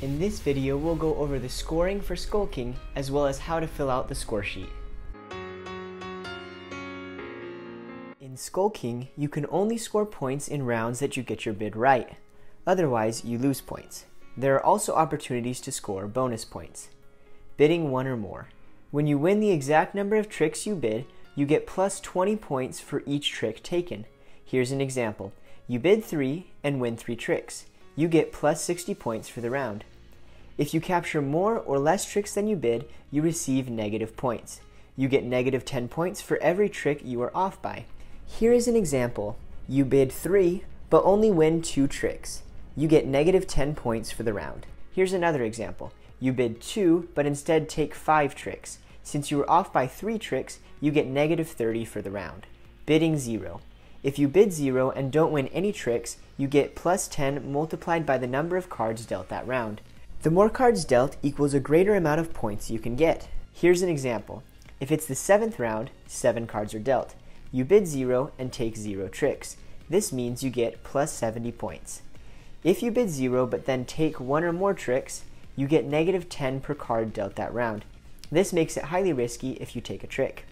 In this video, we'll go over the scoring for skulking as well as how to fill out the score sheet. In skulking, you can only score points in rounds that you get your bid right. Otherwise, you lose points. There are also opportunities to score bonus points. Bidding one or more. When you win the exact number of tricks you bid, you get plus 20 points for each trick taken. Here's an example. You bid 3 and win 3 tricks. You get plus 60 points for the round. If you capture more or less tricks than you bid, you receive negative points. You get negative 10 points for every trick you are off by. Here is an example. You bid 3, but only win 2 tricks. You get negative 10 points for the round. Here's another example. You bid 2, but instead take 5 tricks. Since you were off by 3 tricks, you get negative 30 for the round. Bidding 0. If you bid 0 and don't win any tricks, you get plus 10 multiplied by the number of cards dealt that round. The more cards dealt equals a greater amount of points you can get. Here's an example. If it's the 7th round, 7 cards are dealt. You bid 0 and take 0 tricks. This means you get plus 70 points. If you bid 0 but then take 1 or more tricks, you get negative 10 per card dealt that round. This makes it highly risky if you take a trick.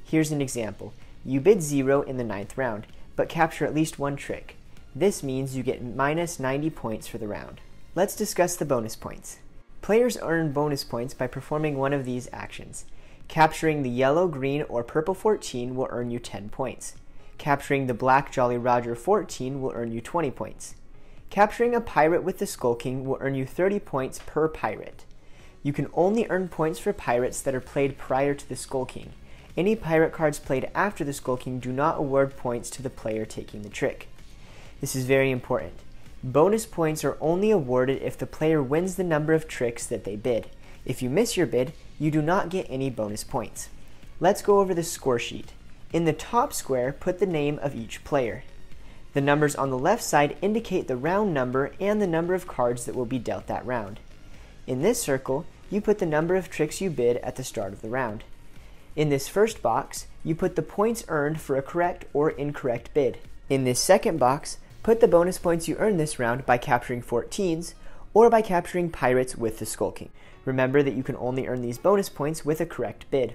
Here's an example. You bid 0 in the 9th round, but capture at least 1 trick. This means you get minus 90 points for the round. Let's discuss the bonus points. Players earn bonus points by performing one of these actions. Capturing the yellow, green, or purple 14 will earn you 10 points. Capturing the black Jolly Roger 14 will earn you 20 points. Capturing a pirate with the skulking will earn you 30 points per pirate. You can only earn points for pirates that are played prior to the skulking. Any pirate cards played after the skulking do not award points to the player taking the trick. This is very important. Bonus points are only awarded if the player wins the number of tricks that they bid. If you miss your bid, you do not get any bonus points. Let's go over the score sheet. In the top square, put the name of each player. The numbers on the left side indicate the round number and the number of cards that will be dealt that round. In this circle, you put the number of tricks you bid at the start of the round. In this first box, you put the points earned for a correct or incorrect bid. In this second box, put the bonus points you earned this round by capturing 14s or by capturing pirates with the skulking. Remember that you can only earn these bonus points with a correct bid.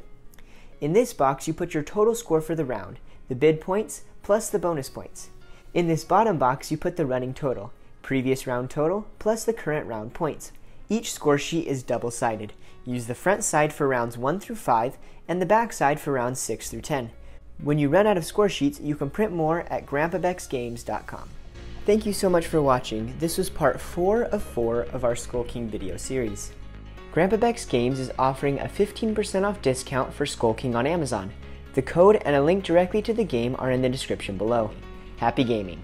In this box, you put your total score for the round, the bid points plus the bonus points. In this bottom box, you put the running total, previous round total plus the current round points. Each score sheet is double-sided. Use the front side for rounds 1 through 5 and the back side for rounds 6 through 10. When you run out of score sheets, you can print more at grandpabexgames.com. Thank you so much for watching. This was part 4 of our skulking video series. Grandpa Bex Games is offering a 15% off discount for skulking on Amazon. The code and a link directly to the game are in the description below. Happy gaming!